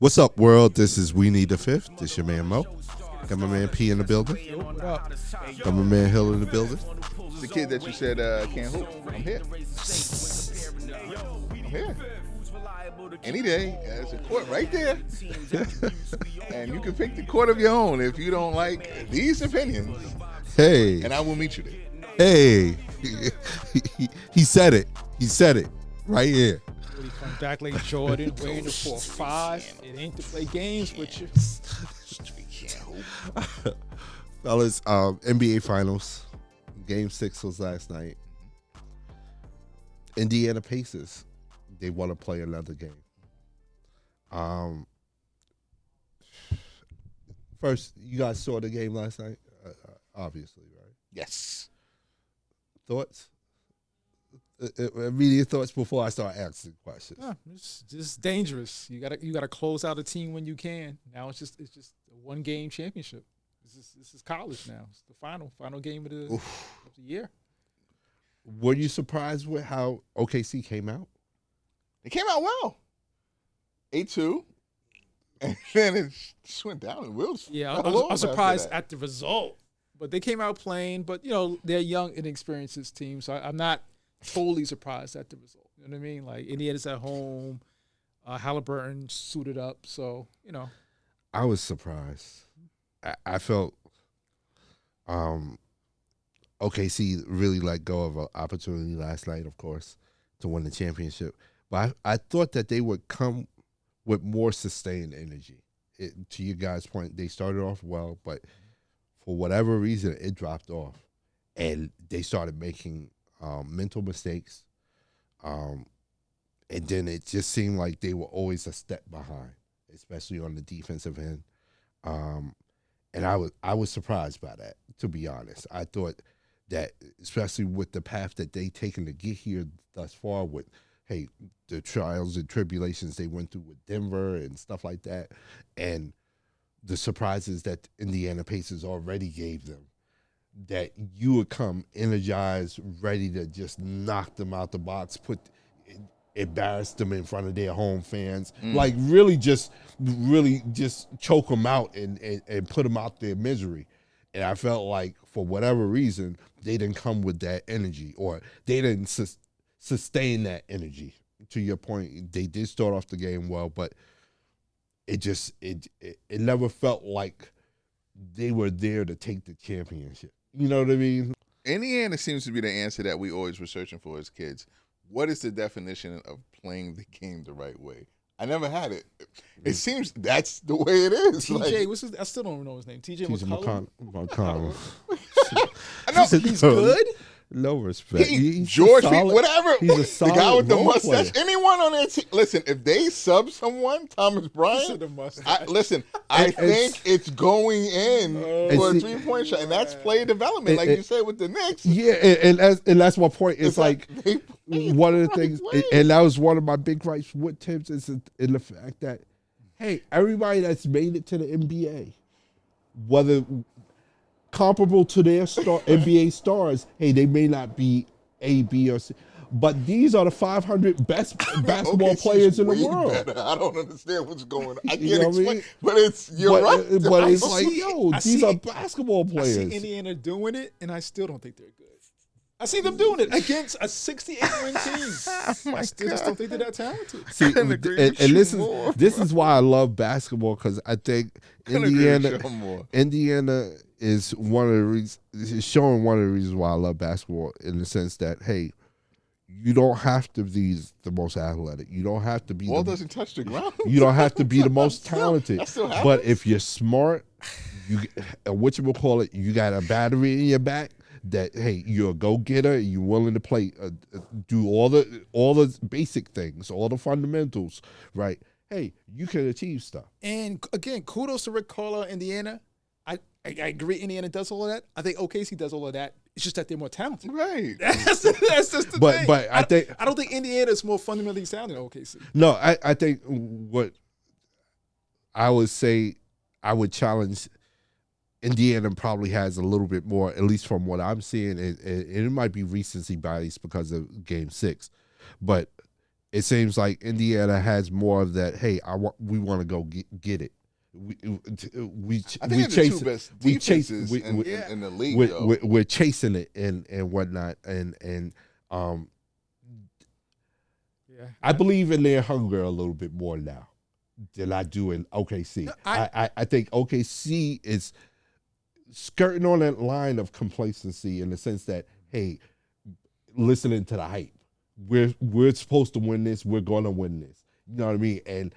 What's up, world? This is WeNeeda5th. This your man Mo. Got my man P in the building. Got my man Hill in the building. The kid that you said can't hoop. I'm here. I'm here. Any day, there's a court right there. And you can pick the court of your own if you don't like these opinions. Hey. And I will meet you there. Hey. He said it. He said it right here. When he comes back like Jordan, wearing the 4-5, it ain't to play games with you. We can't hoop. Fellas, NBA Finals. Game 6 was last night. Indiana Pacers. They want to play another game. First, you guys saw the game last night? Obviously, right? Yes. Thoughts? Immediate thoughts before I start asking questions. Yeah, it's just dangerous. You gotta close out a team when you can. Now it's just a 1-game championship. This is college now. It's the final game of the year. Were you surprised with how OKC came out? It came out well. 8-2. And then it just went down in wheels. Yeah, I was surprised at the result. But they came out playing. But, they're young, inexperienced team. So I'm not totally surprised at the result. You know what I mean? Like, Indiana's at home. Halliburton suited up. So, I was surprised. I felt OKC really let go of an opportunity last night, of course, to win the championship. But I thought that they would come with more sustained energy. To your guys' point, they started off well, but for whatever reason, it dropped off. And they started making mental mistakes. And then it just seemed like they were always a step behind, especially on the defensive end. And I was surprised by that, to be honest. I thought that, especially with the path that they taken to get here thus far with, the trials and tribulations they went through with Denver and stuff like that, and the surprises that Indiana Pacers already gave them, that you would come energized, ready to just knock them out the box, embarrass them in front of their home fans, like really just choke them out and put them out their misery. And I felt like for whatever reason, they didn't come with that energy, or they didn't sustain that energy. To your point, they did start off the game well, but it never felt like they were there to take the championship. You know what I mean? Indiana seems to be the answer that we always were searching for as kids. What is the definition of playing the game the right way? I never had it. It seems that's the way it is. TJ, what's his? I still don't know his name. TJ McConnell. I know He's good. No respect. George, whatever. He's a solid the guy with the role mustache. player. Anyone on that team? Listen, if they sub someone, Thomas Bryant. I think it's going in for a 3-point shot, and that's play development, like you said with the Knicks. Yeah, and that's my point. It's like one of the things, and that was one of my big gripes with Tibbs, is in the fact that, everybody that's made it to the NBA, whether comparable to their NBA stars, they may not be A, B, or C, but these are the 500 best basketball players in the world. Better. I don't understand what's going on. I can't explain, but you're right. But it's like, these are basketball players. I see Indiana doing it, and I still don't think they're good. I see them doing it against a 68-win team. I still just don't think they're that talented. See, and this is why I love basketball, because I think Indiana is one of the reasons, is showing one of the reasons why I love basketball, in the sense that, you don't have to be the most athletic. You don't have to be ball doesn't touch the ground. You don't have to be the most talented. That still happens. But if you're smart, you got a battery in your back, that you're a go-getter, you're willing to play, do all the basic things, all the fundamentals, right? You can achieve stuff. And again, kudos to Rick Carlisle, Indiana. I agree, Indiana does all of that. I think OKC does all of that. It's just that they're more talented. Right. That's just the thing. But I don't think Indiana is more fundamentally sound than OKC. No, I think what I would say, I would challenge, Indiana probably has a little bit more, at least from what I'm seeing, and it might be recency bias because of Game 6, but it seems like Indiana has more of that. Hey, we want to go get it. I think it's the two best defenses in the league. We're chasing it and whatnot, and I believe in their hunger a little bit more now than I do in OKC. No, I think OKC is skirting on that line of complacency in the sense that, hey, listening to the hype. We're supposed to win this. We're going to win this. You know what I mean?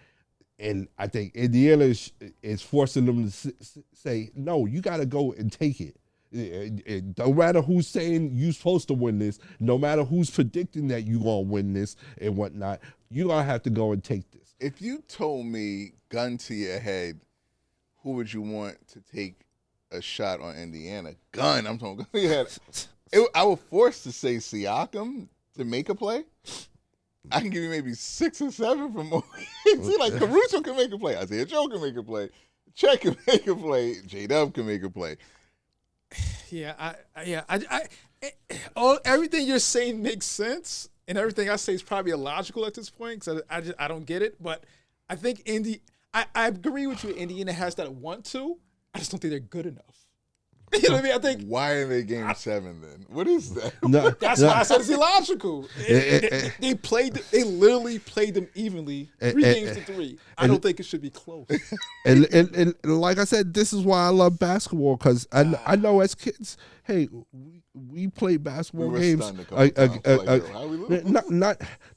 And I think Indiana is forcing them to say, no, you got to go and take it. No matter who's saying you're supposed to win this, no matter who's predicting that you're going to win this and whatnot, you're going to have to go and take this. If you told me, gun to your head, who would you want to take a shot on Indiana? Gun, I'm talking. I was forced to say Siakam to make a play. I can give you maybe 6 or 7 from see, like Caruso can make a play. Isaiah Joe can make a play. Chet can make a play. J-Dub can make a play. Everything you're saying makes sense, and everything I say is probably illogical at this point because I don't get it. But I think I agree with you. Indiana has that want to. I just don't think they're good enough. You know what I mean? I think. Why are they game 7 then? What is that? No, that's why I said it's illogical. They literally played them evenly, 3 games to 3. I don't think it should be close. And like I said, this is why I love basketball because I know as kids, hey, we play basketball games.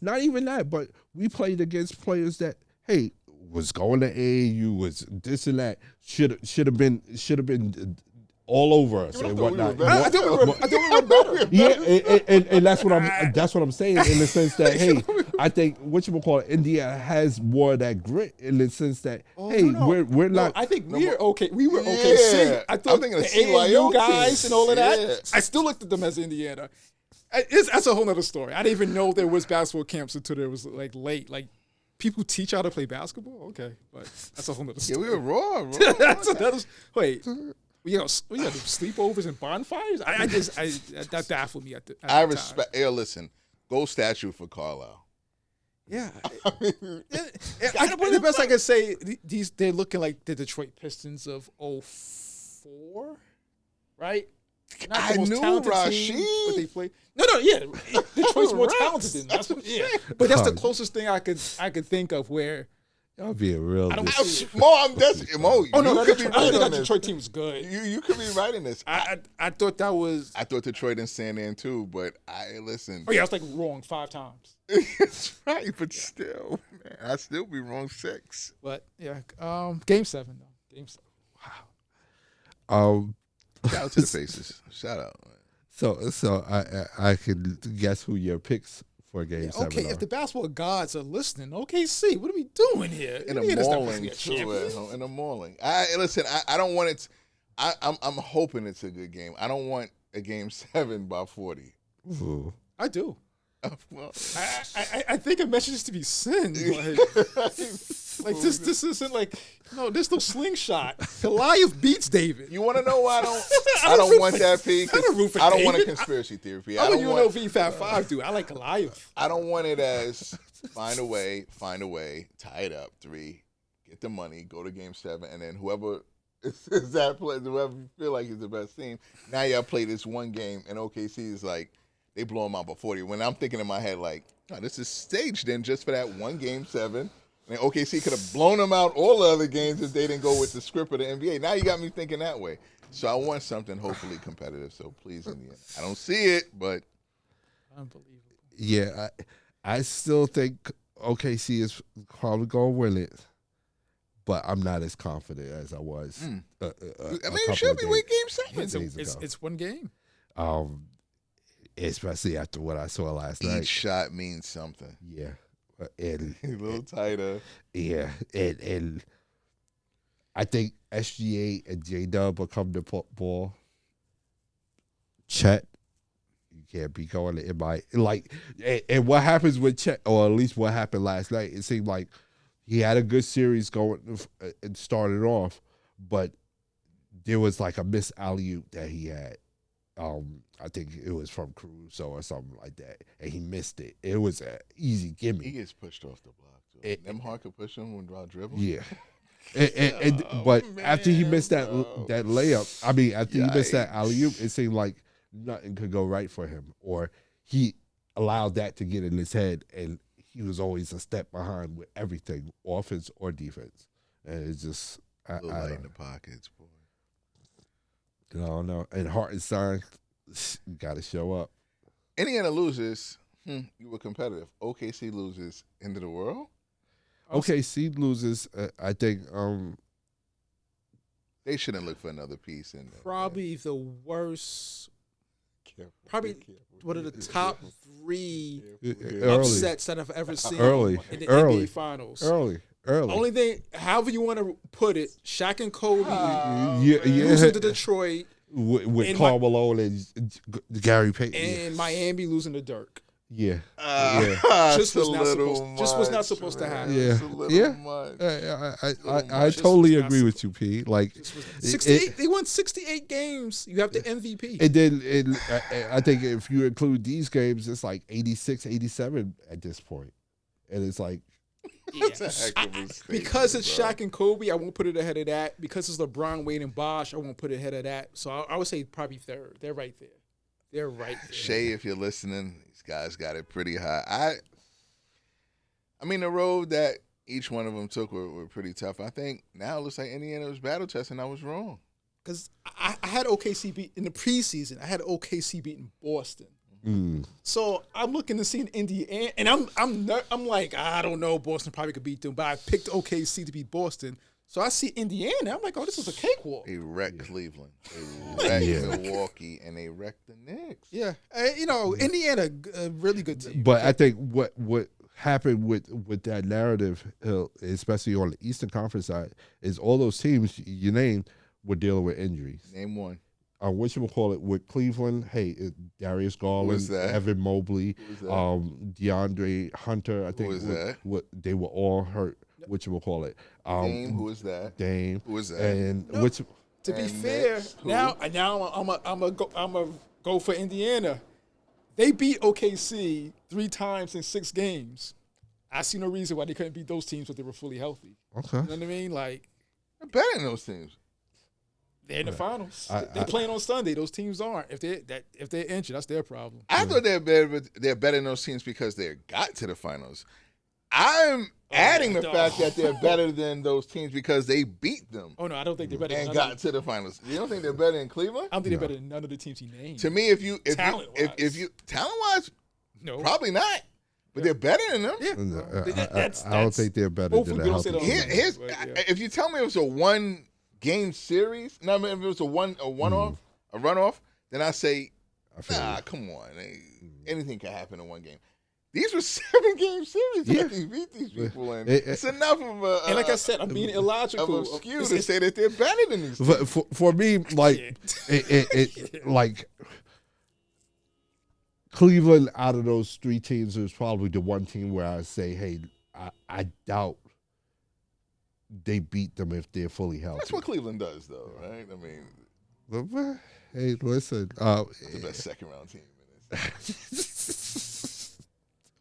Not even that, but we played against players that, hey, was going to AAU, was this and that, should have been all over us and whatnot. I think we were better. Yeah, and that's what I'm saying in the sense that, hey, I think Indiana has more of that grit in the sense that, we're not. I think we were okay. We were okay. I thought the AAU guys and all of that. Yeah. I still looked at them as Indiana. That's a whole nother story. I didn't even know there was basketball camps until there was like late. Like people teach how to play basketball. Okay, but that's a whole nother story. Yeah, we were raw. Wait. We got sleepovers and bonfires. That baffled me at the I respect. Hey, listen, gold statue for Carlisle. Yeah, one of the best I can say. They're looking like the Detroit Pistons of 2004, right? Not the most talented team, but they play. Detroit's more talented than that's what. Yeah, but that's the closest thing I could think of where. Y'all being real. Mo, you could be right on that this. Detroit team was good. You could be right in this. I thought that was. I thought Detroit and San Antonio too, but I listen. Oh yeah, I was like wrong 5 times. That's right, but still, man, I'd still be wrong 6. But yeah, game 7 though. Game 7. Wow. Shout out to the faces. Shout out. Man. So I could guess who your picks. For game 7. Okay, if the basketball gods are listening, OKC, what are we doing here? In a mauling, in a mauling. I don't want it. I'm hoping it's a good game. I don't want a game 7 by 40. Ooh. I do. Well, I think it mentions to be sin. Like this isn't like there's no slingshot. Goliath beats David. You want to know why I don't want that P? I don't want a conspiracy theory P. I don't want WeNeeda5th 5 do. I like Goliath. I don't want it as find a way, tie it up 3, get the money, go to game 7, and then whoever is that player, whoever you feel like is the best team. Now y'all play this one game, and OKC is like. They blow them out by 40. When I'm thinking in my head, like, this is staged in just for that one game 7. And OKC could have blown them out all the other games if they didn't go with the script of the NBA. Now you got me thinking that way. So I want something hopefully competitive. So please, Indiana. I don't see it, but. Unbelievable. Yeah, I still think OKC is probably going to win it. But I'm not as confident as I was. You should be winning game 7. It's one game. Especially after what I saw last night. Each shot means something. Yeah. And a little tighter. Yeah. And I think SGA and J-Dub will come to ball. Chet, you can't be going to MI. And what happens with Chet, or at least what happened last night, it seemed like he had a good series going and started off, but there was like a missed alley-oop that he had. I think it was from Caruso or something like that, and he missed it. It was an easy gimme. He gets pushed off the block. So Nembhard could push him while dribbling. Yeah. But after he missed that layup, I mean, after he missed that alley-oop, it seemed like nothing could go right for him, or he allowed that to get in his head, and he was always a step behind with everything, offense or defense. And it's just A little light in the pockets, boy. I don't know. And Hartenstein got to show up. Indiana loses. You were competitive. OKC loses. End of the world. OKC loses. I think they shouldn't look for another piece. Probably the worst. Probably one of the top 3 upsets that I've ever seen in the NBA Finals. Early. Only thing, however you want to put it, Shaq and Kobe losing to Detroit with Carmelo and Gary Payton, and Miami losing to Dirk. Yeah, just was not supposed to happen. I totally agree with you, P. Like 68, they won 68 games. You have the MVP. And then I think if you include these games, it's like 86, 87 at this point, and it's like. Because it's Shaq and Kobe, I won't put it ahead of that. Because it's LeBron, Wade, and Bosh, I won't put it ahead of that. So I would say probably third. They're right there. Shay, if you're listening, these guys got it pretty high. I mean, the road that each one of them took were pretty tough. I think now it looks like Indiana was battle testing. I was wrong. Because I had OKC beat in the preseason. I had OKC beating Boston. So I'm looking to see an Indiana, and I'm like, I don't know, Boston probably could beat them, but I picked OKC to beat Boston. So I see Indiana, I'm like, oh, this is a cakewalk. They wrecked Cleveland, they wrecked Milwaukee, and they wrecked the Knicks. Yeah, Indiana, a really good team. But I think what happened with that narrative, especially on the Eastern Conference side, is all those teams you named were dealing with injuries. Name one. Whatchamacallit with Cleveland, Darius Garland, Evan Mobley, DeAndre Hunter. I think they were all hurt. Whatchamacallit. Dame, who is that? Dame. Who is that? And to be fair, now I'm a go for Indiana. They beat OKC 3 times in 6 games. I see no reason why they couldn't beat those teams if they were fully healthy. Okay. You know what I mean? Like, they're better than those teams. They're in the finals. They're playing on Sunday. Those teams aren't. If they're injured, that's their problem. I thought they're better than those teams because they got to the finals. I'm adding the fact that they're better than those teams because they beat them. Oh no, I don't think they're better. And got to the finals. You don't think they're better than Cleveland? I don't think they're better than none of the teams he named. To me, if you talent-wise, no, probably not. But they're better than them. Yeah, I don't think they're better than them. If you tell me it was a 1-game series, no, I mean, if it was a runoff, then I say, come on, anything can happen in one game. These were 7-game series. You beat these people, and it's enough of a. And like I said, I'm being illogical. Of a skew to say that they're better than these. For me, like like Cleveland, out of those 3 teams, is probably the one team where I say, hey, I doubt they beat them if they're fully healthy. That's what Cleveland does, though, right? I mean, hey, listen, it's the best second-round team.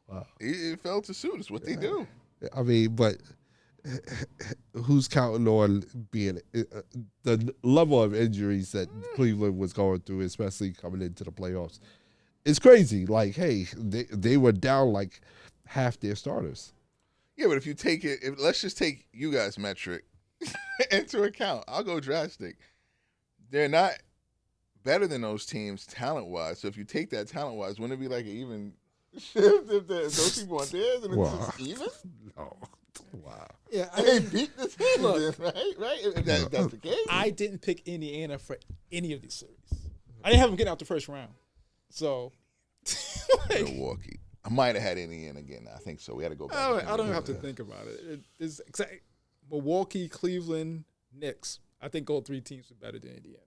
Wow. It fell to suit. It's what they do. I mean, but who's counting on being the level of injuries that Cleveland was going through, especially coming into the playoffs? It's crazy. Like, hey, they were down like half their starters. Yeah, but if you take it, let's just take you guys' metric into account. I'll go drastic. They're not better than those teams talent-wise. So if you take that talent-wise, wouldn't it be like an even shift if those people aren't there and it's just even? No. Wow. Yeah, they beat the team, right? If that's the case. I didn't pick Indiana for any of these series. I didn't have them getting out the first round. So, Milwaukee. I might have had Indiana again. I think so. We had to go back. I don't have to think about it. It's Milwaukee, Cleveland, Knicks. I think all 3 teams are better than Indiana.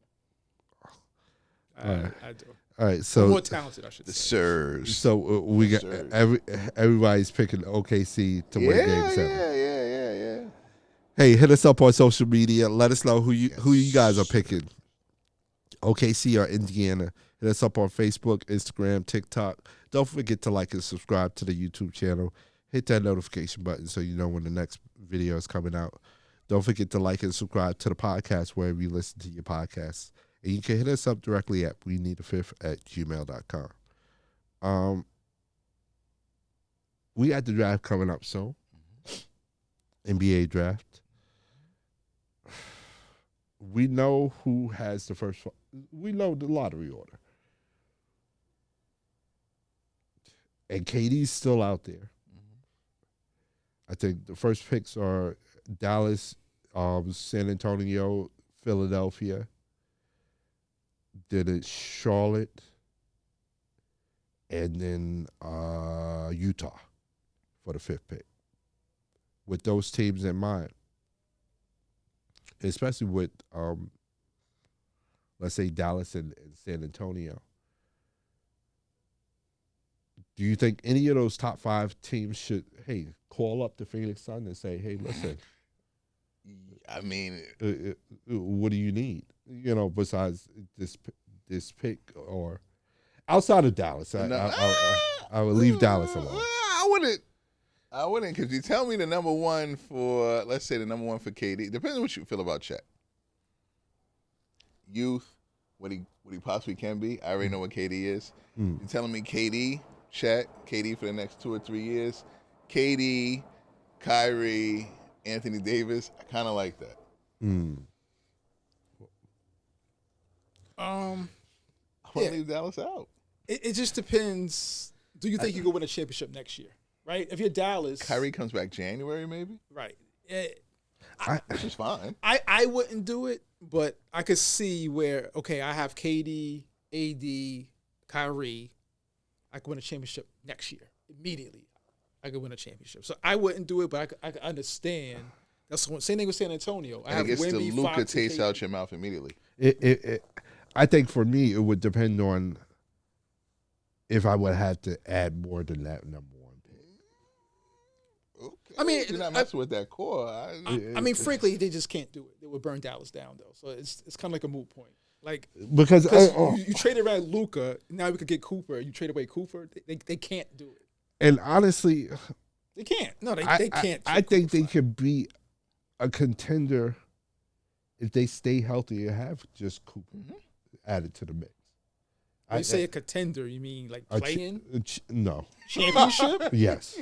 I do. All right, so more talented, I should say. The Sirs. So we got everybody's picking OKC to win Game 7. Yeah. Hey, hit us up on social media. Let us know who you guys are picking. OKC or Indiana, hit us up on Facebook, Instagram, TikTok. Don't forget to like and subscribe to the YouTube channel. Hit that notification button so you know when the next video is coming out. Don't forget to like and subscribe to the podcast wherever you listen to your podcasts. And you can hit us up directly at WeNeeda5th@gmail.com. We got the draft coming up soon. NBA draft. We know who has the first. We know the lottery order. And KD's still out there. I think the first picks are Dallas, San Antonio, Philadelphia. Then it's Charlotte. And then Utah for the 5th pick. With those teams in mind, especially with, let's say, Dallas and San Antonio, do you think any of those top 5 teams should, call up the Phoenix Suns and say, hey, listen, I mean, what do you need? Besides this pick or outside of Dallas, I would leave Dallas alone. I wouldn't, because you tell me the number one for, let's say the number one for KD. Depends on what you feel about Chet. Youth, what he possibly can be. I already know what KD is. You're telling me KD, Chet, KD for the next 2 or 3 years. KD, Kyrie, Anthony Davis. I kind of like that. I want to leave Dallas out. It just depends. Do you think you could win a championship next year? Right? If you're Dallas. Kyrie comes back January, maybe? Right. Which is fine. I wouldn't do it, but I could see where, okay, I have KD, AD, Kyrie. I could win a championship next year. Immediately, I could win a championship. So I wouldn't do it, but I could understand. That's the same thing with San Antonio. I guess the Luka taste out your mouth immediately. I think for me, it would depend on if I would have to add more than that number one pick. Okay. I mean, you're not messing with that core. I mean, frankly, they just can't do it. They would burn Dallas down, though. So it's kind of like a moot point. Like because you traded around Luka, now we could get Cooper. You trade away Cooper, they can't do it. And honestly, they can't. No, they can't. I think they could be a contender if they stay healthy and have just Cooper added to the mix. When you say a contender, you mean like play-in? No. Championship? Yes.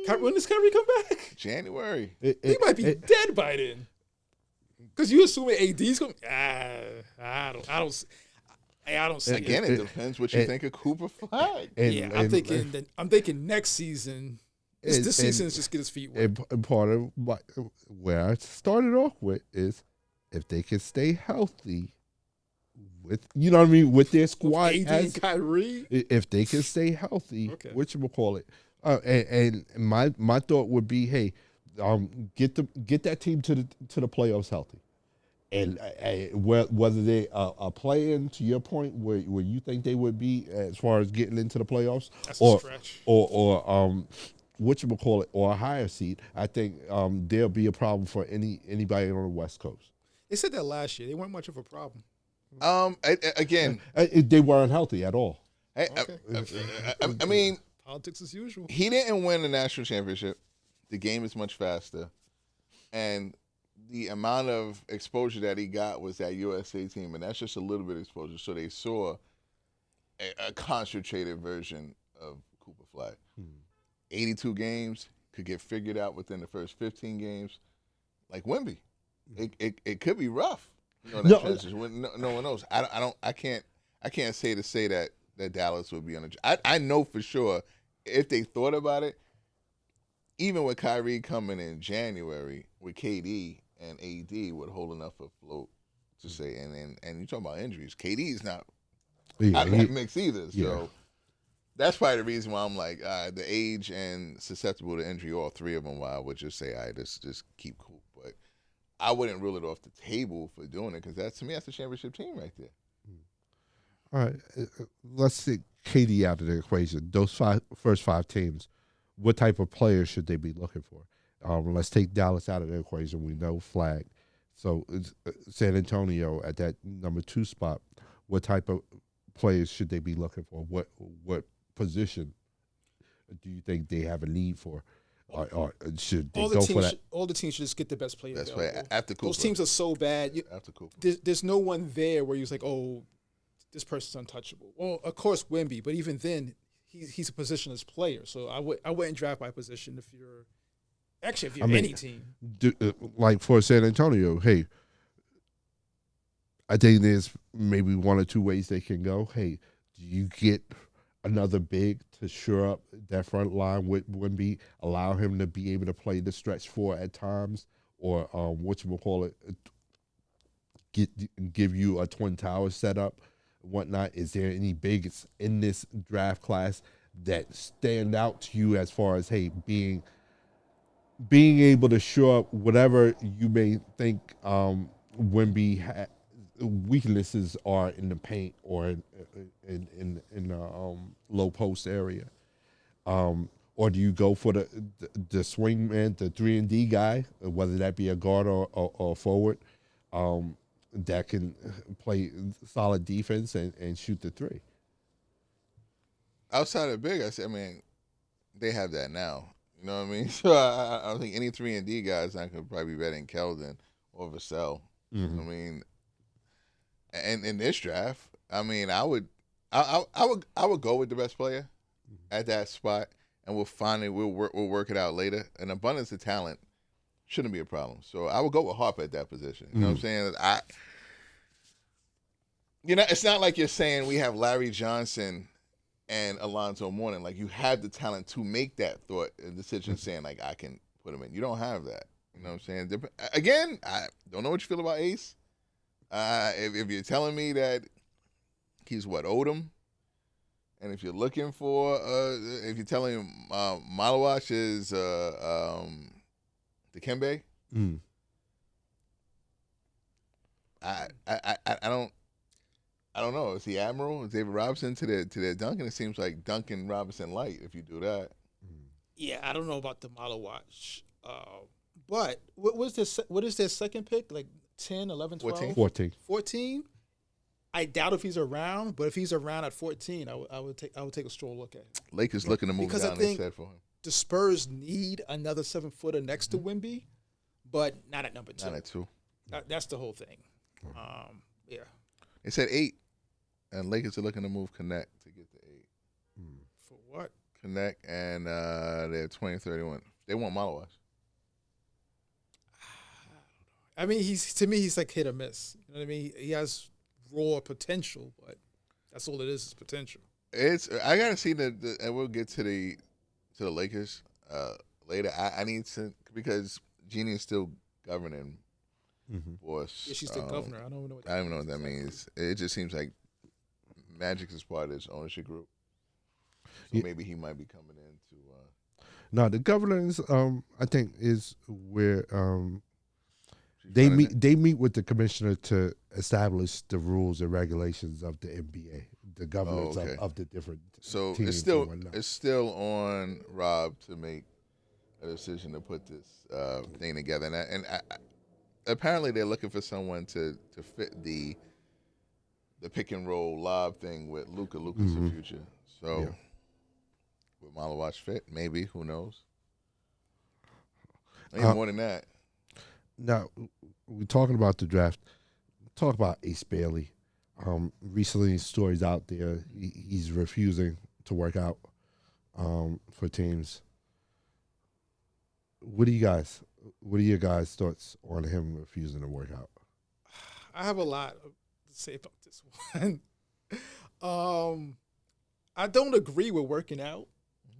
When does Kyrie come back? January. He might be dead by then. Because you assuming AD's going. I don't see. Again, it depends what you think of Cooper Flag. I'm thinking next season. This season is just get his feet wet. And part of where I started off with is if they can stay healthy with, you know what I mean, with their squad, with AD and Kyrie. If they can stay healthy, okay. whatchamacallit. And my thought would be, hey, get that team to the playoffs healthy, and whether they are playing, to your point, where you think they would be as far as getting into the playoffs, that's a stretch, or whatchamacallit, or a higher seed, I think there'll be a problem for anybody on the West Coast. They said that last year. They weren't much of a problem. Again, they weren't healthy at all. I mean, politics as usual. He didn't win the national championship. The game is much faster, and the amount of exposure that he got was that USA team, and that's just a little bit of exposure. So they saw a concentrated version of Cooper Flag. 82 games could get figured out within the first 15 games, like Wemby. It could be rough. No one knows. I can't say that Dallas would be on the. I know for sure if they thought about it, even with Kyrie coming in January with KD and AD would hold enough afloat to say, and you talking about injuries, KD is not out of that mix either. So that's probably the reason why I'm like the age and susceptible to injury, all three of them. Why I would just say, all right, let's just keep cool. But I wouldn't rule it off the table for doing it because to me that's a championship team right there. All right, let's take KD out of the equation. Those first five teams, what type of players should they be looking for? Let's take Dallas out of the equation. We know Flag. So it's, San Antonio at that number 2 spot, what type of players should they be looking for? What position do you think they have a need for? Or should they go for that? All the teams should just get the best player. That's available. right. After Cooper. Those teams are so bad. After Cooper. There's no one there where you're like, oh, this person's untouchable. Well, of course, Wemby, but even then, he's a positionless player. So I wouldn't draft by position if you're any team. Like for San Antonio, hey, I think there's maybe 1 or 2 ways they can go. Hey, do you get another big to shore up that front line with Wemby, allow him to be able to play the stretch 4 at times, or give you a Twin Towers setup, whatnot? Is there any bigs in this draft class that stand out to you as far as, hey, being able to shore up whatever you may think Wemby weaknesses are in the paint or in the low post area, or do you go for the swing man, the 3-and-D guy, whether that be a guard or forward, that can play solid defense and shoot the 3? Outside of big, I mean, they have that now. You know what I mean? So I don't think any 3-and-D guys I could probably be better than Keldon or Vassell. Mm-hmm. I mean, and in this draft, I mean, I would go with the best player at that spot, and we'll work it out later. An abundance of talent shouldn't be a problem. So I would go with Harper at that position. You know what I'm saying? It's not like you're saying we have Larry Johnson and Alonzo Mourning. Like, you have the talent to make that thought and decision, saying like, I can put him in. You don't have that. You know what I'm saying? Again, I don't know what you feel about Ace. If you're telling me that he's Odom, and if you're looking for, if you're telling him Malawash is Dikembe, I don't know. Is he Admiral? Is David Robinson to their Duncan? It seems like Duncan Robinson light if you do that. Yeah, I don't know about the Malawash. But what is their second pick? Like 10, 11, 12? 14? I doubt if he's around, but if he's around at 14, I would take a stroll look at him. Lakers looking to move because down, I think they said, for him. The Spurs need another 7-footer next to Wemby, but not at number 2. Not at 2. That's the whole thing. Yeah. They said 8, and Lakers are looking to move Connect to get to 8. For what? Connect, and they're 2031. They want Malawash. I mean, he's like hit or miss. You know what I mean? He has raw potential, but that's all it is potential. I gotta see and we'll get to the Lakers later. I need to, because Jeannie is still governing for us. Yeah, she's the governor. I don't even know what that I don't even know what that means. It just seems like Magic is part of this ownership group, so maybe he might be coming in to. No, the governance, I think, is where they meet with the commissioner to establish the rules and regulations of the NBA, the governance of the different teams. So it's still on Rob to make a decision to put this thing together, and apparently they're looking for someone to fit the pick and roll lob thing with Luka. Luka's the future, so will Malawash fit? Maybe, who knows? Maybe more than that. Now, we're talking about the draft. Talk about Ace Bailey. Recently, stories out there, he's refusing to work out for teams. What are your guys' thoughts on him refusing to work out? I have a lot to say about this one. I don't agree with working out.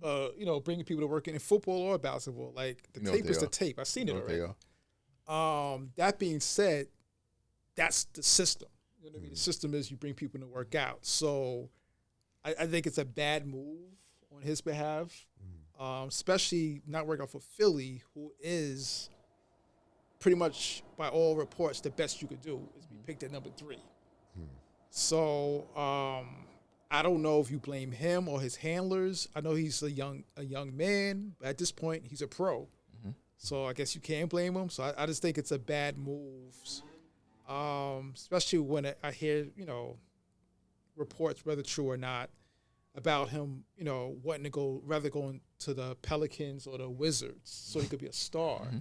Bringing people to work in football or basketball. Like, the tape is the tape. I've seen it already. That being said, that's the system. You know what I mean? The system is you bring people to work out. So I think it's a bad move on his behalf, especially not working out for Philly, who is pretty much, by all reports, the best you could do is be picked at number 3. So I don't know if you blame him or his handlers. I know he's a young man, but at this point, he's a pro. So I guess you can't blame him. So I just think it's a bad move, especially when I hear, reports, whether true or not, about him, wanting to rather going to the Pelicans or the Wizards so he could be a star. Mm-hmm.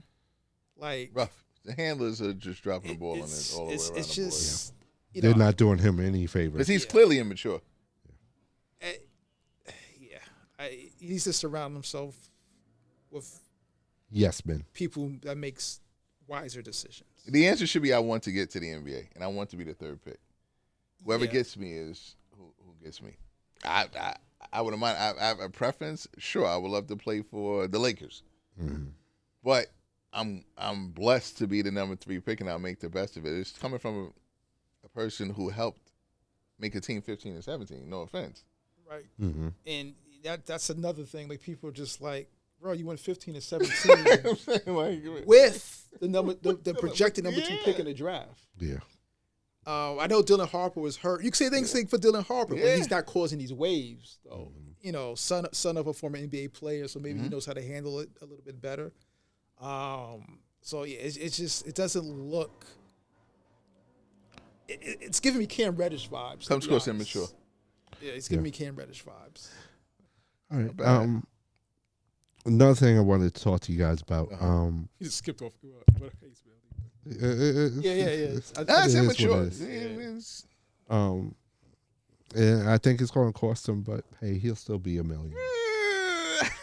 Like, rough. The handlers are just dropping the ball on it all the way around it's the just, board. They're not doing him any favors. Because he's clearly immature. He needs to surround himself with yes, man. people that makes wiser decisions. The answer should be I want to get to the NBA, and I want to be the third pick. Whoever gets me is who gets me. I wouldn't mind. I have a preference. Sure, I would love to play for the Lakers. Mm-hmm. But I'm blessed to be the number 3 pick, and I'll make the best of it. It's coming from a person who helped make a team 15 and 17. No offense. Right. Mm-hmm. And that's another thing. Like, people are just like, bro, you went 15 and 17 with the projected number 2 pick in the draft. Yeah. I know Dylan Harper was hurt. You can say things for Dylan Harper, but he's not causing these waves, though. Mm-hmm. Son of a former NBA player, so maybe he knows how to handle it a little bit better. So yeah, it's just, it doesn't look. It's giving me Cam Reddish vibes. Comes across immature. Yeah, it's giving me Cam Reddish vibes. All right. Another thing I wanted to talk to you guys about. He just skipped off. Yeah. That's immature. And I think it's going to cost him, but hey, he'll still be a millionaire.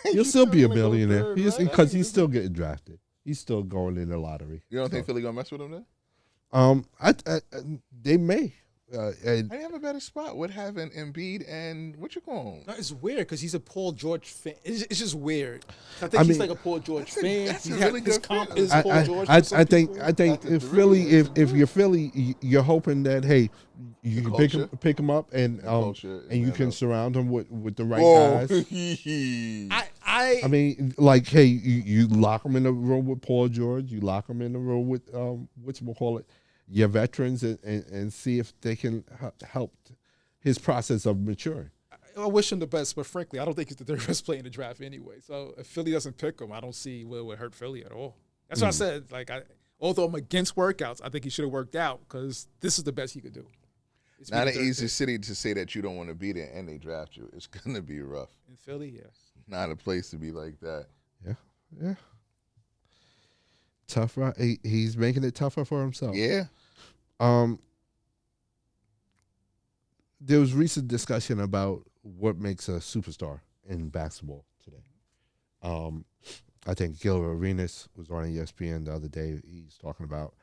He'll still be a millionaire because he's still getting drafted. He's still going in the lottery. You don't think Philly gonna mess with him then? They may. I have a better spot with having Embiid and what you call him. No, it's weird because he's a Paul George fan. It's just weird. I think he's like a Paul George fan. That's a really good comp fan. is Paul George. I think if Philly, if you're Philly, you're hoping that hey, you can pick him up and you can surround him with the right guys. I mean, like, hey, you lock him in the room with Paul George. You lock him in the room with whatchamacallit, your veterans, and see if they can help his process of maturing. I wish him the best, but frankly, I don't think he's the third best player in the draft anyway. So if Philly doesn't pick him, I don't see where it would hurt Philly at all. That's what I said. Like, although I'm against workouts, I think he should have worked out because this is the best he could do. It's not an easy city to say that you don't want to be there and they draft you. It's going to be rough. In Philly, yes. Not a place to be like that. Yeah. Tougher. He's making it tougher for himself. Yeah. There was recent discussion about what makes a superstar in basketball today. I think Gil Arenas was on ESPN the other day. He's talking about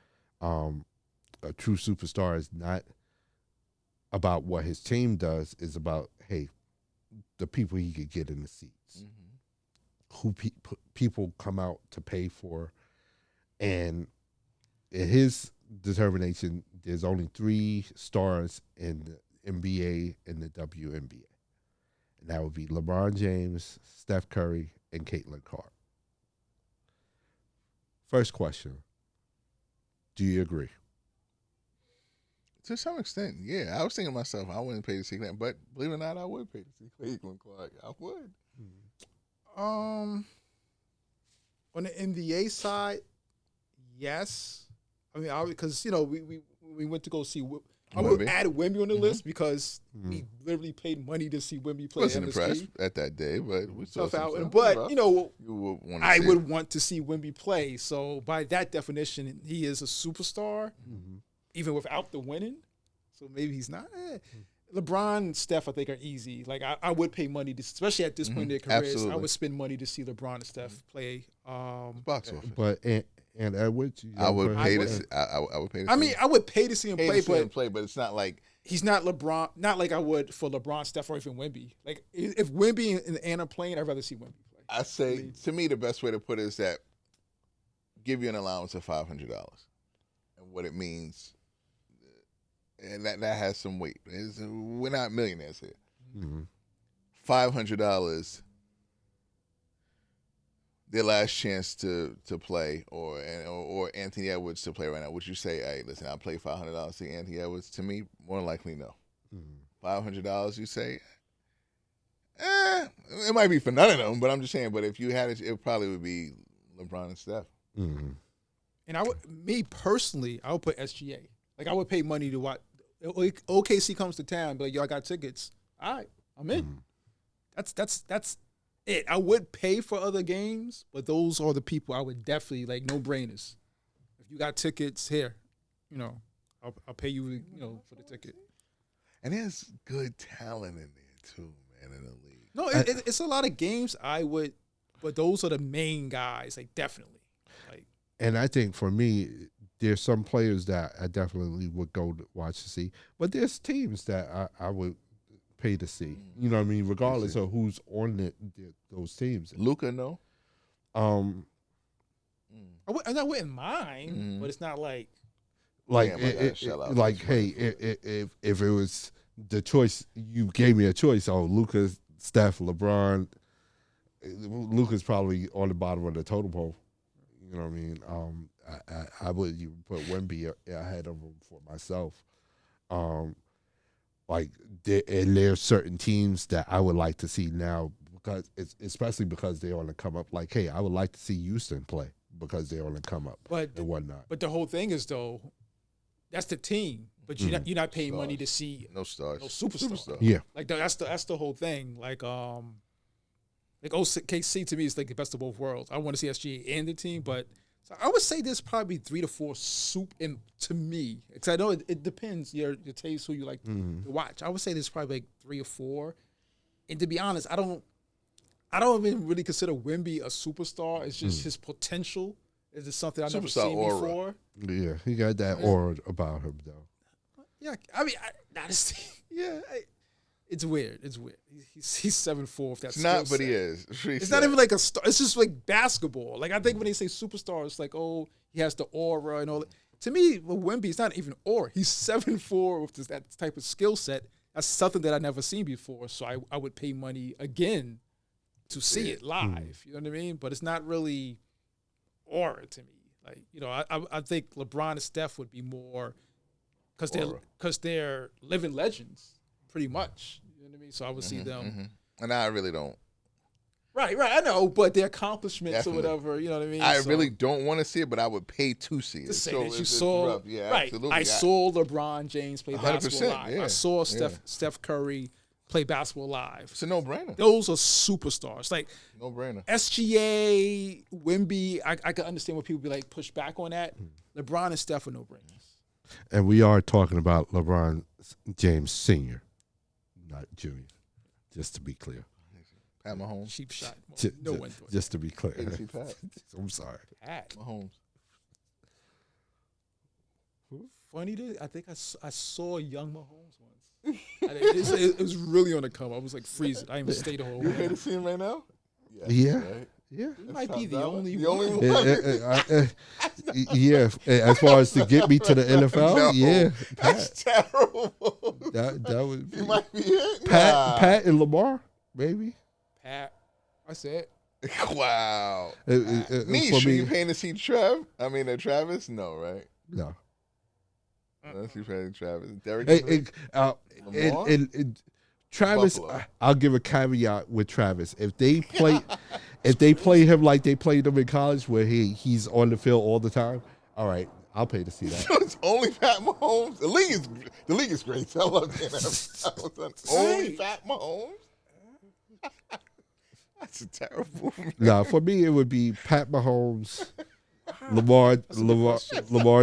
a true superstar is not about what his team does. It's about, hey, the people he could get in the seats, who people come out to pay for. And in his determination, there's only 3 stars in the NBA and the WNBA. And that would be LeBron James, Steph Curry, and Caitlin Clark. First question. Do you agree? To some extent, yeah. I was thinking to myself, I wouldn't pay to see that, but believe it or not, I would pay to see Caitlin Clark. I would. On the NBA side, yes. I mean, because we went to go see. I would add Wemby on the list because we literally paid money to see Wemby play. Wasn't impressed at that day, but we saw out. Stuff. But I would want to see Wemby play. So by that definition, he is a superstar, even without the winning. So maybe he's not. LeBron and Steph, I think, are easy. Like I would pay money, especially at this point in their careers. Absolutely. I would spend money to see LeBron and Steph play. Box office. But and Edwards, I would pay to see. I would pay. I mean, I would pay to see him play, but it's not like he's not LeBron. Not like I would for LeBron, Steph, or even Wemby. Like if Wemby and Anna playing, I'd rather see Wemby play. I say, to me, the best way to put it is that give you an allowance of $500, and what it means, and that has some weight. We're not millionaires here. $500. Their last chance to play, or Anthony Edwards to play right now. Would you say, hey, listen, I'll play $500 to see Anthony Edwards? To me, more than likely, no. $500, you say, it might be for none of them, but I'm just saying, but if you had it probably would be LeBron and Steph. Mm-hmm. And me personally, I would put SGA. Like I would pay money to watch. OKC comes to town, but like, yo, I got tickets. All right, I'm in. That's it. I would pay for other games, but those are the people I would definitely like. No brainers. If you got tickets here, I'll pay you, for the ticket. And there's good talent in there too, man, in the league. No, it's a lot of games I would, but those are the main guys, like definitely. Like, and I think for me, there's some players that I definitely would go to watch to see, but there's teams that I would pay to see. You know what I mean? Regardless of who's on those teams. Luka, no. I wouldn't mind, but it's not like. Like, hey, if it was the choice, you gave me a choice. Oh, Luka, Steph, LeBron. Luka's probably on the bottom of the totem pole. You know what I mean? I would even put Wemby ahead of him for myself. There's certain teams that I would like to see now especially because they're on the come up. Like, hey, I would like to see Houston play because they're on the come up and whatnot. But the whole thing is though, that's the team. But you're not paying money to see no stars, no superstar. Yeah, like that's the whole thing. Like OKC to me is like the best of both worlds. I want to see SGA and the team, but so I would say there's probably 3 to 4 to me. Because I know it depends your taste, who you like to watch. I would say there's probably like 3 or 4. And to be honest, I don't even really consider Wemby a superstar. It's just his potential. Is just something I've never seen before. Yeah, he got that aura about him though. Yeah, I mean, it's weird. It's weird. He's 7'4". If that's it's not, but he is. It's not even like a star. It's just like basketball. Like I think when they say superstar, it's like, oh, he has the aura and all that. To me, with Wemby, it's not even aura. He's 7'4" with that type of skill set. That's something that I've never seen before. So I would pay money again to see it live. You know what I mean? But it's not really aura to me. Like, I think LeBron and Steph would be more because they're living legends, pretty much. You know what I mean? So I would see them. And I really don't. Right. I know, but their accomplishments or whatever. You know what I mean? I really don't want to see it, but I would pay to see it. To say that you saw, right? Absolutely. I saw LeBron James play 100%, basketball live. yeah. I saw Steph Curry play basketball live. It's a no-brainer. Those are superstars. Like no-brainer. SGA, Wemby, I can understand why people be like push back on that. LeBron and Steph are no-brainers. And we are talking about LeBron James Sr., not Jr., just to be clear. Pat Mahomes. Cheap shot. No one thought. Just to be clear. Pat. I'm sorry. Pat Mahomes. Funny, I think I saw young Mahomes once. It was really on the come. I was like freezing. I even stayed the whole You way. ready to see him right now? Yeah. Right? Yeah. He might be the only one. Yeah. As far as to get me to the NFL, No, yeah. That's terrible. That would be. He might be it. Pat and Lamar, maybe. Pat. I said. Wow. For you paying to see Travis? No, right? No. Unless you paying Travis. Derek. Travis, Buffalo. I'll give a caveat with Travis. If they play him like they played him in college, where he's on the field all the time, all right, I'll pay to see that. It's only Pat Mahomes. The league is great. I love the NFL. Only Pat Mahomes. That's a terrible. Nah, for me it would be Pat Mahomes, Lamar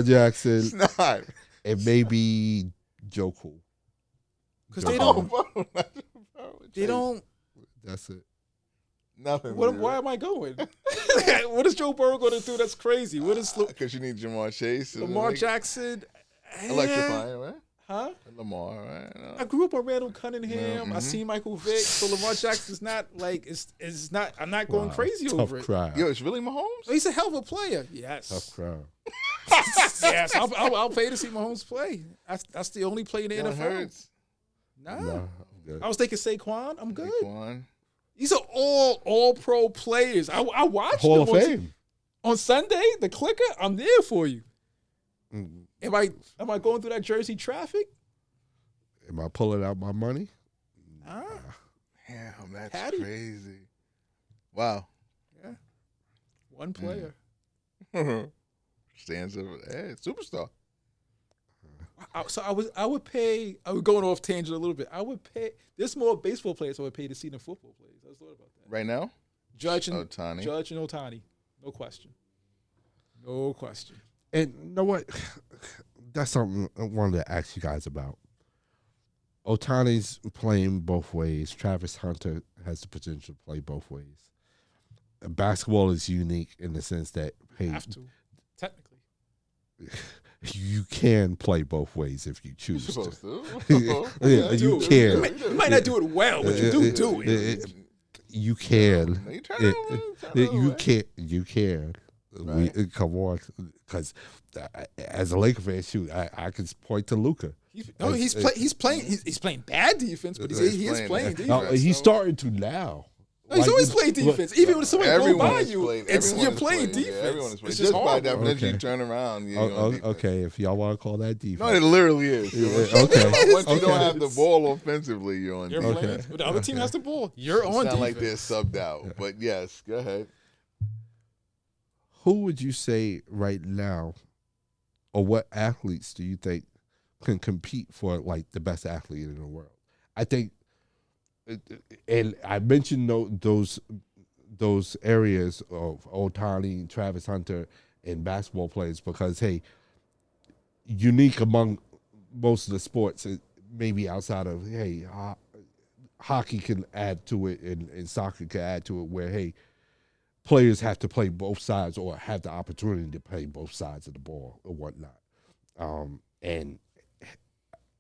Jackson, It's not. and maybe Joe Cool. Because they don't. That's it. Nothing. Why am I going? What is Joe Burrow going to do? That's crazy. What is because you need Jamar Chase, Lamar Jackson? Electrifying, right? Huh? Lamar, right? I grew up on Randall Cunningham. I seen Michael Vick. So Lamar Jackson's not like it's not. I'm not going crazy over it. Crowd. Yo, it's really Mahomes. Oh, he's a hell of a player. Yes. Tough crowd. Yes, I'll pay to see Mahomes play. That's the only play in the NFL. Hurts. Nah. No, I'm good. I was thinking Saquon. I'm good. Saquon. These are all pro players. I watched Hall them of Fame on Sunday. The clicker. I'm there for you. Am I going through that Jersey traffic? Am I pulling out my money? Nah. Damn, that's Patty. crazy. Wow. Yeah. One player. Stands up. Hey, superstar. So I would pay. I was going off tangent a little bit. I would pay. There's more baseball players I would pay to see than football players. I thought about that. Right now, Judge and Ohtani. No question. No question. And you know what? That's something I wanted to ask you guys about. Ohtani's playing both ways. Travis Hunter has the potential to play both ways. Basketball is unique in the sense that, hey, Have to, technically. you can play both ways if you choose You're to. supposed to. Yeah, you can. You might not do it well, but you do it. You can. You turn it over, turn it You over. can. You can. Right. Come on, because as a Laker fan, shoot, I can point to Luka. He's playing bad defense, but he is playing defense. He's so. starting to now. No, he's always playing defense. Even when somebody go by has you, played. you're has playing played. defense. Yeah, everyone has played. It's Just by horrible. definition, Okay. you turn around. You're on defense. Okay, if y'all want to call that defense. No, it literally is. Yeah, okay. Once you don't have the ball offensively, you're on You're defense. playing. But the other team has the ball. You're on It's not defense. like they're subbed out. But yes, go ahead. Who would you say right now, or what athletes do you think can compete for like the best athlete in the world? I think, and I mentioned those areas of Ohtani, Travis Hunter, and basketball players because, hey, unique among most of the sports, maybe outside of, hey, hockey can add to it and soccer can add to it where, hey, players have to play both sides or have the opportunity to play both sides of the ball or whatnot. And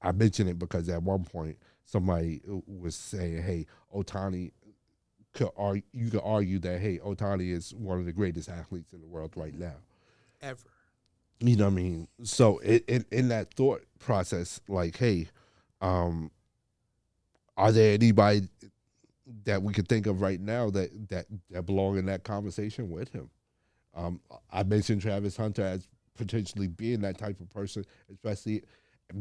I mention it because at one point somebody was saying, hey, Ohtani, you could argue that, hey, Ohtani is one of the greatest athletes in the world right now. Ever. You know what I mean? So in that thought process, like, hey, are there anybody that we could think of right now that belong in that conversation with him? I mentioned Travis Hunter as potentially being that type of person, especially,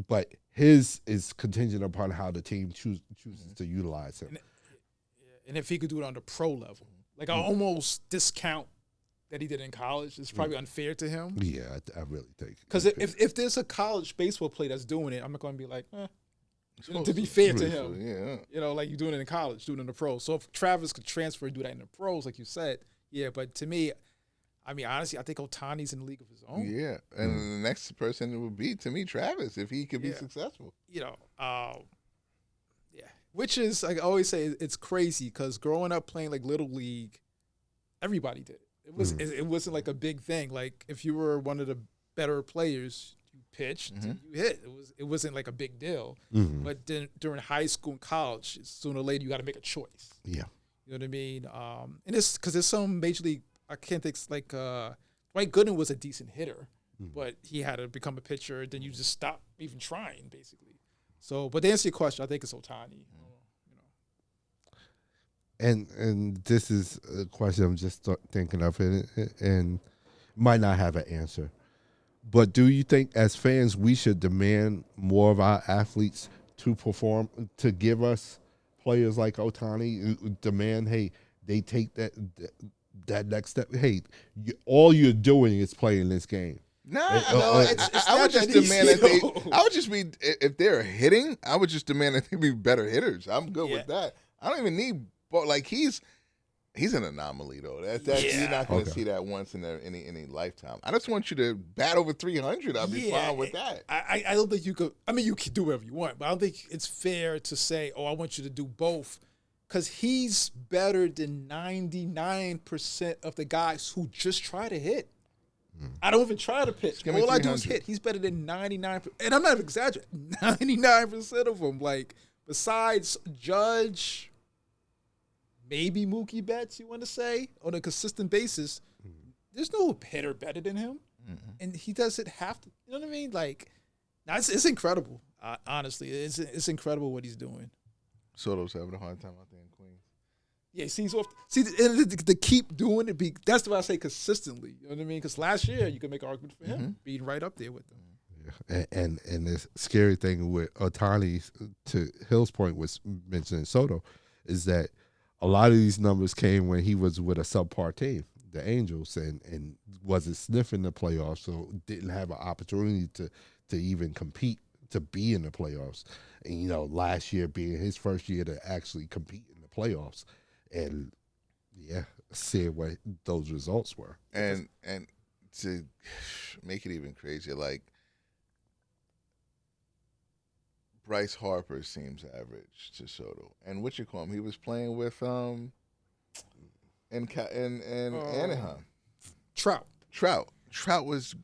but his is contingent upon how the team chooses to utilize him. And if he could do it on the pro level, like I almost discount that he did in college. It's probably unfair to him. Yeah, I really think. Because if there's a college baseball player that's doing it, I'm not going to be like, to be fair to him. Yeah. You know, like you're doing it in college, doing it in the pros. So if Travis could transfer and do that in the pros, like you said, yeah. But to me, I mean, honestly, I think Ohtani's in the league of his own. Yeah. And the next person would be, to me, Travis, if he could be successful. You know, yeah. Which is, like I always say, it's crazy because growing up playing like Little League, everybody did it. It wasn't like a big thing. Like if you were one of the better players, you pitched, you hit. It wasn't like a big deal. But then during high school and college, sooner or later you got to make a choice. Yeah, you know what I mean. And it's because there's some major league. I can't think like Dwight Gooden was a decent hitter, but he had to become a pitcher. Then you just stop even trying, basically. So, but to answer your question, I think it's Ohtani. and this is a question I'm just thinking of, and might not have an answer. But do you think, as fans, we should demand more of our athletes to perform, to give us players like Ohtani? Demand, hey, they take that next step. Hey, all you're doing is playing this game. No, it's I would not just that demand easy, that they. though. I would just be, if they're hitting, I would just demand that they be better hitters. I'm good with that. I don't even need, but like he's an anomaly though. You're not going to see that once in any lifetime. I just want you to bat over 300. I'll be fine with that. I don't think you could. I mean, you can do whatever you want, but I don't think it's fair to say, "Oh, I want you to do both," because he's better than 99% of the guys who just try to hit. I don't even try to pitch. All I do is hit. He's better than 99%. And I'm not exaggerating. 99% of them. Like, besides Judge, maybe Mookie Betts, you want to say, on a consistent basis, there's no hitter better than him. And he doesn't have to. You know what I mean? Like, it's incredible. Honestly, it's incredible what he's doing. Soto's having a hard time out there in Queens. Yeah, to keep doing it, that's why I say consistently. You know what I mean? Because last year, you could make an argument for him being right up there with them. Yeah. And the scary thing with Ohtani, to Hill's point, was mentioning Soto, is that a lot of these numbers came when he was with a subpar team. the Angels and wasn't sniffing the playoffs, so didn't have an opportunity to even compete to be in the playoffs. And last year being his first year to actually compete in the playoffs, and see what those results were. And to make it even crazier, like Bryce Harper seems average to Soto, and what you call him? He was playing with in Anaheim. Trout was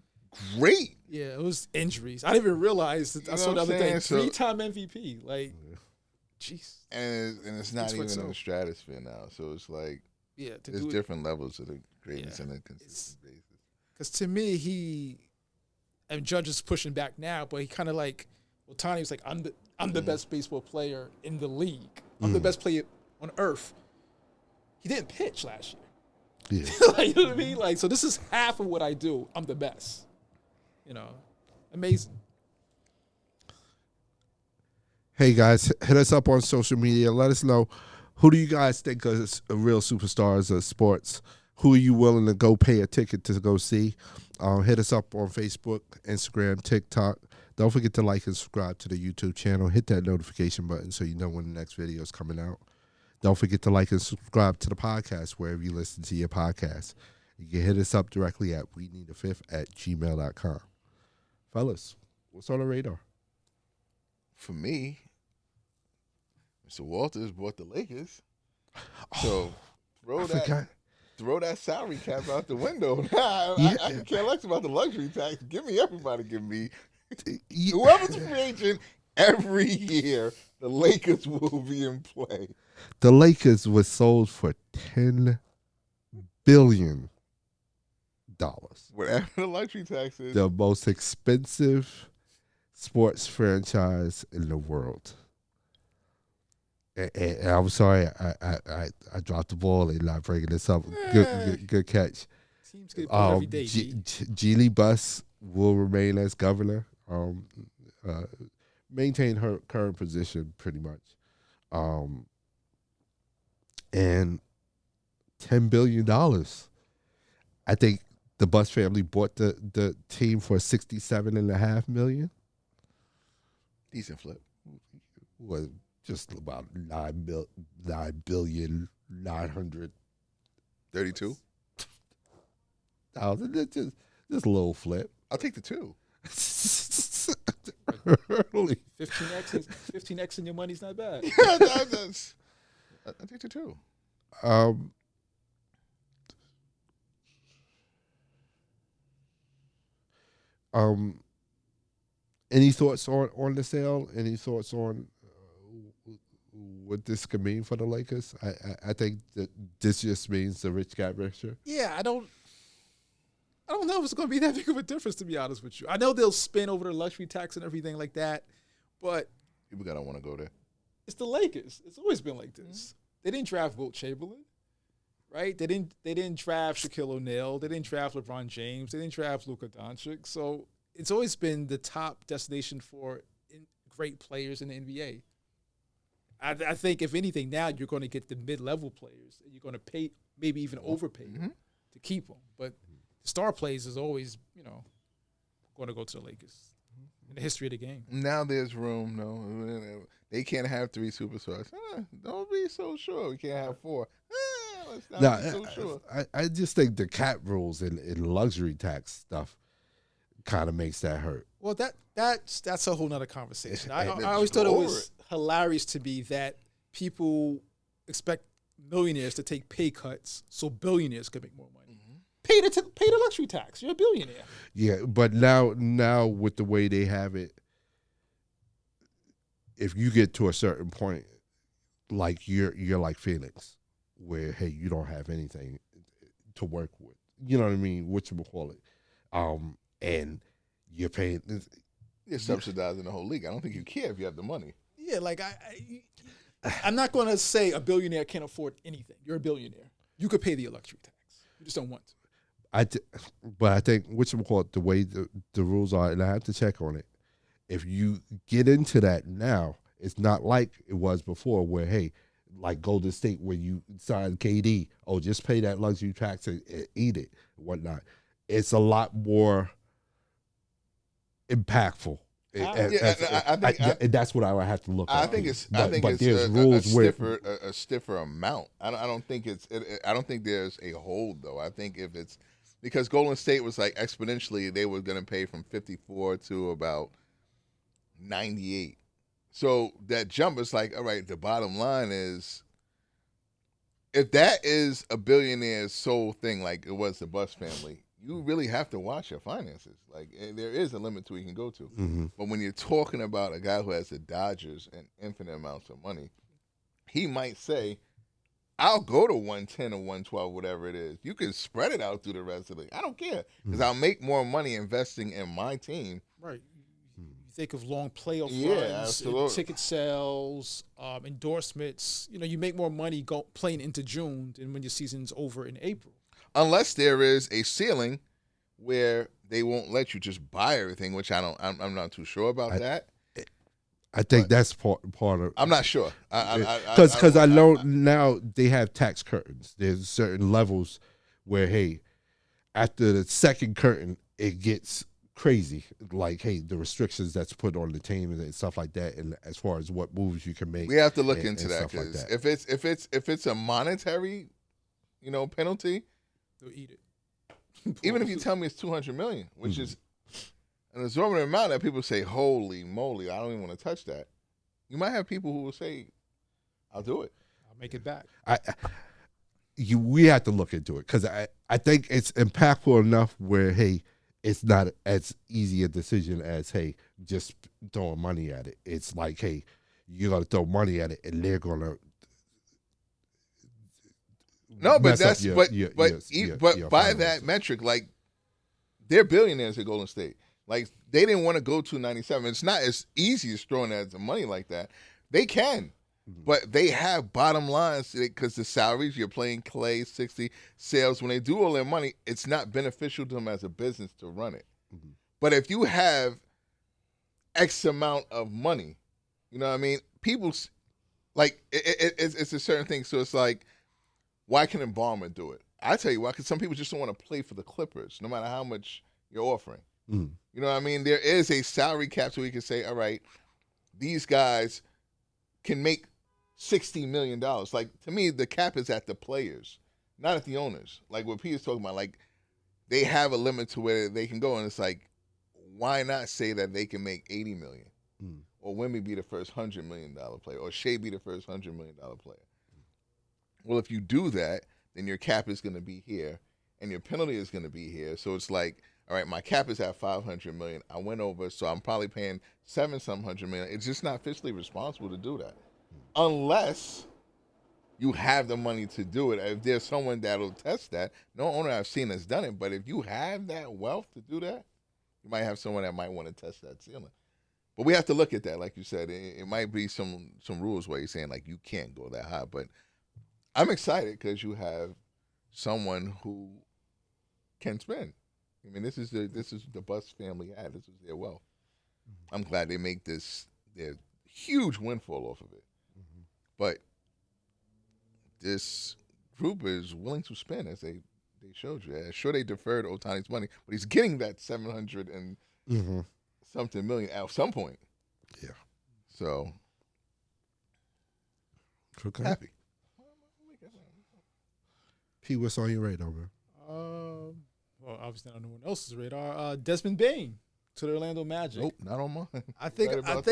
great. Yeah, it was injuries. I didn't even realize. I saw the other day, 3-time MVP. Like, jeez. And it's not even in the stratosphere now. So it's like, there's different levels of the greatness and the consistent basis. Because to me, and Judge is pushing back now, but he kind of like, Tani was like, I'm the best baseball player in the league. I'm the best player on earth. He didn't pitch last year. Yeah. Like, you know what I mean? Like, so this is half of what I do. I'm the best. Amazing. Hey guys, hit us up on social media. Let us know, who do you guys think is a real superstars of sports? Who are you willing to go pay a ticket to go see? Hit us up on Facebook, Instagram, TikTok. Don't forget to like and subscribe to the YouTube channel. Hit that notification button so you know when the next video is coming out. Don't forget to like and subscribe to the podcast wherever you listen to your podcast. You can hit us up directly at WeNeeda5th@gmail.com. Fellas, what's on the radar? For me, Mr. Walters bought the Lakers. So throw that salary cap out the window. I can care less about the luxury tax. Give me everybody. Give me whoever's free agent every year. The Lakers will be in play. The Lakers was sold for $10 billion. Whatever the luxury tax is. The most expensive sports franchise in the world. And I'm sorry, I dropped the ball and not bringing this up. Good catch. Teams get every day. Jeannie Buss will remain as governor. Maintain her current position pretty much. And $10 billion. I think the Buss family bought the team for $67.5 million. Decent flip. Was just about 9,932,000. Just a little flip. I'll take the 2. Early. 15x in your money's not bad. Yeah, that's. I take the 2. Any thoughts on the sale? Any thoughts on what this could mean for the Lakers? I think that this just means the rich got richer. Yeah, I don't know if it's going to be that big of a difference, to be honest with you. I know they'll spin over the luxury tax and everything like that, but people gotta want to go there. It's the Lakers. It's always been like this. Mm-hmm. They didn't draft Wilt Chamberlain, right? They didn't draft Shaquille O'Neal. They didn't draft LeBron James. They didn't draft Luka Doncic. So it's always been the top destination for great players in the NBA. I think, if anything, now you're going to get the mid-level players. You're going to pay, maybe even overpay to keep them. But the star players is always, going to go to the Lakers in the history of the game. Now there's room. No, they can't have 3 superstars. Don't be so sure. We can't have 4. Let's not be so sure. I just think the cap rules and luxury tax stuff kind of makes that hurt. Well, that's a whole nother conversation. I always thought it was hilarious to me that people expect millionaires to take pay cuts so billionaires could make more money. Mm-hmm. Pay the luxury tax. You're a billionaire. Yeah, but now with the way they have it, if you get to a certain point, like you're like Phoenix, where hey, you don't have anything to work with. You know what I mean? Whatchamacallit. And you're paying. You're subsidizing the whole league. I don't think you care if you have the money. Yeah, like I'm not going to say a billionaire can't afford anything. You're a billionaire. You could pay the luxury tax. You just don't want to. But I think whatchamacallit, the way the rules are, and I have to check on it. If you get into that now, it's not like it was before, where hey, like Golden State when you sign KD. Oh, just pay that luxury tax and eat it and whatnot. It's a lot more impactful. I think and that's what I would have to look at. I think it's there's rules a stiffer amount. I don't think I don't think there's a hold though. I think if it's because Golden State was like exponentially, they were going to pay from 54 to about 98. So that jump is like, all right, the bottom line is if that is a billionaire's sole thing, like it was the Buss family, you really have to watch your finances. Like there is a limit to where you can go to. Mm-hmm. But when you're talking about a guy who has the Dodgers and infinite amounts of money, he might say, I'll go to 110 or 112, whatever it is. You can spread it out through the rest of the league. I don't care because I'll make more money investing in my team. Right. You think of long playoff runs, ticket sales, endorsements. You make more money playing into June than when your season's over in April. Unless there is a ceiling where they won't let you just buy everything, which I'm not too sure about that. I think that's part of. I'm not sure Because I know now they have tax curtains. There's certain levels where, hey, after the second curtain, it gets crazy. Like, hey, the restrictions that's put on the team and stuff like that, and as far as what moves you can make, we have to look into that because like if it's a monetary, penalty, they'll eat it. Even if you tell me it's $200 million, which is an exorbitant amount that people say, holy moly, I don't even want to touch that. You might have people who will say, I'll do it. I'll make it back. We have to look into it because I think it's impactful enough where, hey, it's not as easy a decision as, hey, just throwing money at it. It's like, hey, you're going to throw money at it and they're going to. No, but that's by that metric, like they're billionaires at Golden State. Like they didn't want to go to 97. It's not as easy as throwing at the money like that. They can, but they have bottom lines because the salaries you're playing Clay 60 sales when they do all their money, it's not beneficial to them as a business to run it. Mm-hmm. But if you have X amount of money, you know what I mean? People like it's a certain thing. So it's like. Why can Embalmer do it? I tell you why, because some people just don't want to play for the Clippers, no matter how much you're offering. You know what I mean? There is a salary cap so we can say, all right, these guys can make $60 million. Like, to me, the cap is at the players, not at the owners. Like what Peter's talking about, like, they have a limit to where they can go, and it's like, why not say that they can make $80 million? Or Wemby be the first $100 million player, or Shea be the first $100 million player? Well, if you do that, then your cap is going to be here, and your penalty is going to be here. So it's like, all right, my cap is at $500 million. I went over, so I'm probably paying $700 million. It's just not fiscally responsible to do that, unless you have the money to do it. If there's someone that'll test that, no owner I've seen has done it. But if you have that wealth to do that, you might have someone that might want to test that ceiling. But we have to look at that, like you said. It might be some rules where you're saying like you can't go that high, but. I'm excited because you have someone who can spend. I mean, this is the Buss family had. This is their wealth. I'm glad they make this their huge windfall off of it. But this group is willing to spend, as they showed you. Sure, they deferred Ohtani's money, but he's getting that 700 and something million at some point. Yeah. So okay. Happy. P, what's on your radar, man? Well, obviously not on no one else's radar. Desmond Bane to the Orlando Magic. Nope, not on mine. I think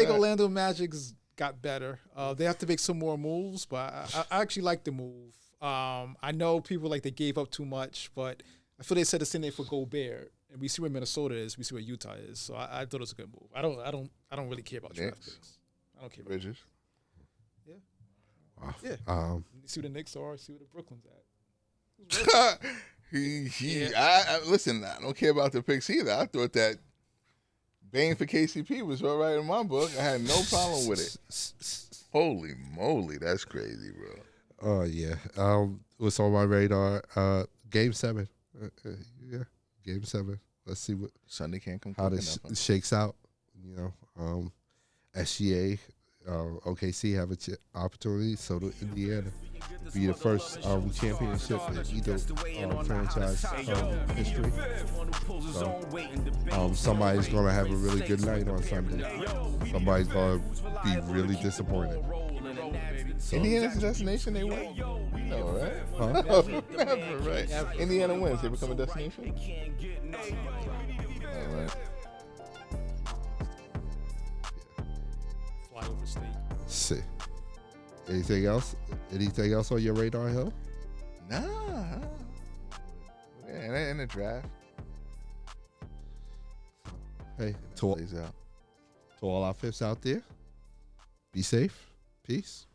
Orlando Magic's got better. They have to make some more moves, but I actually like the move. I know people like they gave up too much, but I feel they said the same thing for Gobert, and we see where Minnesota is, we see where Utah is. So I thought it was a good move. I don't really care about draft picks. I don't care about Bridges. Yeah. Wow. Yeah. See where the Knicks are. See where the Brooklyn's at. Listen, I don't care about the picks either. I thought that Bane for KCP was all right in my book. I had no problem with it. Holy moly, that's crazy, bro. Oh yeah. What's on my radar? Game 7. Yeah, Game 7. Let's see what Sunday can't come. How this shakes out. SGA OKC have an opportunity. So do Indiana. Be the first championship in either franchise history. So somebody's going to have a really good night on Sunday. Somebody's going to be really disappointed. So, Indiana's the destination they win? No, right? Huh? Never, right. Indiana wins. They become a destination? All right. Fly over state. See. Anything else? Anything else on your radar, Hill? Nah. Yeah, in the draft. Hey, to all our fifths out there, be safe. Peace.